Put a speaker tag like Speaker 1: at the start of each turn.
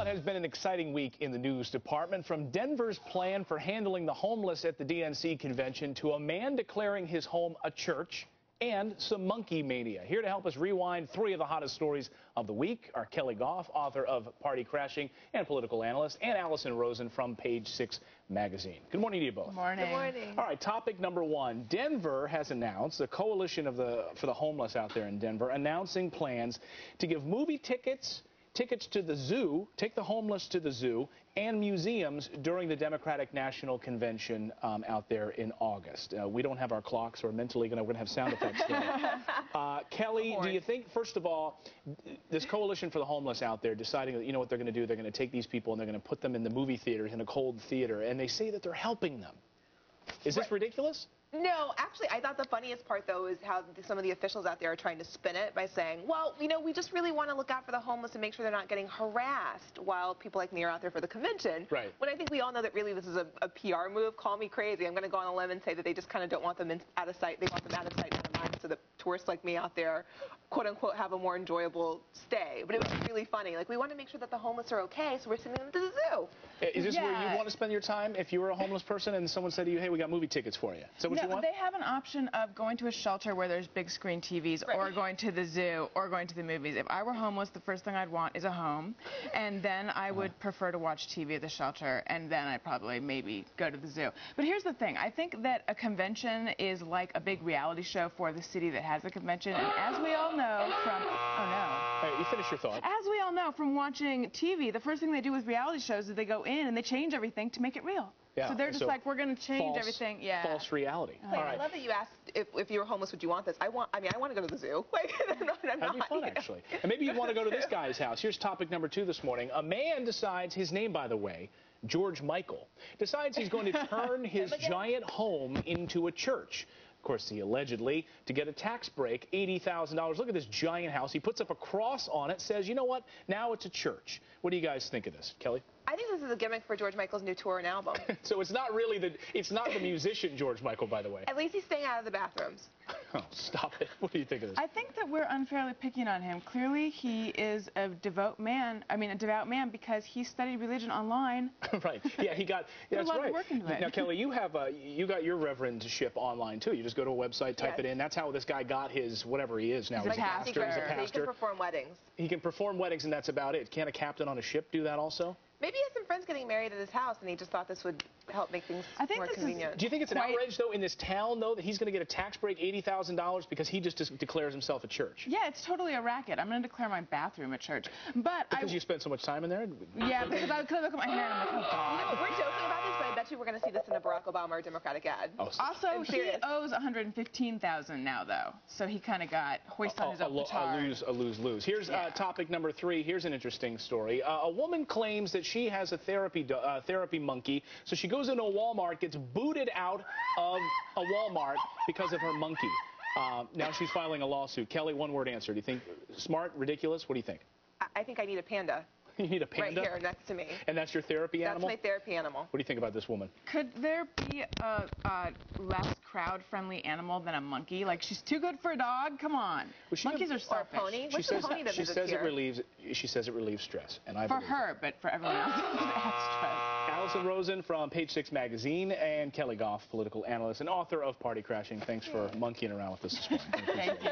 Speaker 1: What has been an exciting week in the news department, from Denver's plan for handling the homeless at the DNC convention to a man declaring his home a church and some monkey mania. Here to help us rewind three of the hottest stories of the week are Kelly Goff, author of Party Crashing and political analyst, and Alison Rosen from Page 6 magazine. Good morning to you both.
Speaker 2: Good morning.
Speaker 3: Good morning.
Speaker 1: All right, topic number one. Denver has announced, the coalition for the homeless out there in Denver, announcing plans to give movie tickets to the zoo, take the homeless to the zoo, and museums during the Democratic National Convention out there in August. We don't have our clocks, or mentally we're going to have sound effects there. Kelly, do you think, first of all, this coalition for the homeless out there deciding that, you know what they're going to do, they're going to take these people and they're going to put them in the movie theaters, in a cold theater, and they say that they're helping them. Is this ridiculous?
Speaker 3: No, actually, I thought the funniest part, though, is how some of the officials out there are trying to spin it by saying, well, you know, we just really want to look out for the homeless and make sure they're not getting harassed while people like me are out there for the convention.
Speaker 1: Right.
Speaker 3: When I think we all know that really this is a PR move. Call me crazy. I'm going to go on a limb and say that they just kind of don't want them out of sight. They want them out of sight, out of mind, so that tourists like me out there, quote unquote, have a more enjoyable stay. But it was really funny. Like, we want to make sure that the homeless are okay, so we're sending them to the zoo.
Speaker 1: Is this where you want to spend your time if you were a homeless person and someone said to you, hey, we got movie tickets for you? Is that what you want?
Speaker 2: They have an option of going to a shelter where there's big screen TVs, or going to the zoo, or going to the movies. If I were homeless, the first thing I'd want is a home, and then I would prefer to watch TV at the shelter, and then I'd probably maybe go to the zoo. But here's the thing. I think that a convention is like a big reality show for the city that has a convention, and as we all know from... Oh, no.
Speaker 1: Hey, you finish your thought.
Speaker 2: As we all know from watching TV, the first thing they do with reality shows is they go in and they change everything to make it real.
Speaker 1: Yeah,
Speaker 2: so they're just like, we're going to change everything. Yeah.
Speaker 1: False reality.
Speaker 3: All right. I love that you asked if you were homeless, would you want this? I mean, I want to go to the zoo. Like,
Speaker 1: that'd be fun, actually. And maybe you'd want to go to this guy's house. Here's topic number two this morning. A man decides, his name, by the way, George Michael, decides he's going to turn his giant home into a church. Of course, he allegedly, to get a tax break, $80,000. Look at this giant house. He puts up a cross on it, says, you know what, now it's a church. What do you guys think of this? Kelly?
Speaker 3: I think this is a gimmick for George Michael's new tour and album.
Speaker 1: So it's not really it's not the musician George Michael, by the way.
Speaker 3: At least he's staying out of the bathrooms.
Speaker 1: Oh, stop it. What do you think of this?
Speaker 2: I think that we're unfairly picking on him. Clearly, he is a devout man, because he studied religion online.
Speaker 1: Right. Yeah, he got, that's right.
Speaker 2: Work into it.
Speaker 1: Now, Kelly, you got your reverendship online, too. You just go to a website, type it in. That's how this guy got his, whatever he is now.
Speaker 2: He's a pastor.
Speaker 3: He can perform weddings.
Speaker 1: He can perform weddings, and that's about it. Can't a captain on a ship do that also?
Speaker 3: Maybe he has some friends getting married at his house, and he just thought this would help make things more convenient.
Speaker 1: Do you think it's an outrage, though, in this town, though, that he's going to get a tax break, $80,000, because he just declares himself a church?
Speaker 2: Yeah, it's totally a racket. I'm going to declare my bathroom a church. But
Speaker 1: because you spend so much time in there?
Speaker 2: Yeah, because I could look at my hair and I'm like, oh, God.
Speaker 3: You know, we're joking about this, but I bet you we're going to see this in a Barack Obama or Democratic ad.
Speaker 1: Oh,
Speaker 2: also, he owes $115,000 now, though. So he kind of got hoisted on his own petard.
Speaker 1: A lose-lose. Here's topic number three. Here's an interesting story. A woman claims that she has a therapy monkey, so she goes into a Walmart, gets booted out of a Walmart because of her monkey. Now she's filing a lawsuit. Kelly, one-word answer. Do you think smart, ridiculous? What do you think?
Speaker 3: I think I need a panda.
Speaker 1: You need a panda?
Speaker 3: Right here next to me.
Speaker 1: And that's your therapy animal?
Speaker 3: That's my therapy animal.
Speaker 1: What do you think about this woman?
Speaker 2: Could there be a less crowd-friendly animal than a monkey? Like, she's too good for a dog? Come on. Monkeys are selfish.
Speaker 3: Or a pony? What's a pony that
Speaker 1: she says it relieves stress. And I
Speaker 2: for her, but for everyone else, it adds stress.
Speaker 1: Alison Rosen from Page 6 magazine, and Kelly Goff, political analyst and author of Party Crashing. Thanks for monkeying around with us this morning.
Speaker 2: Thank you.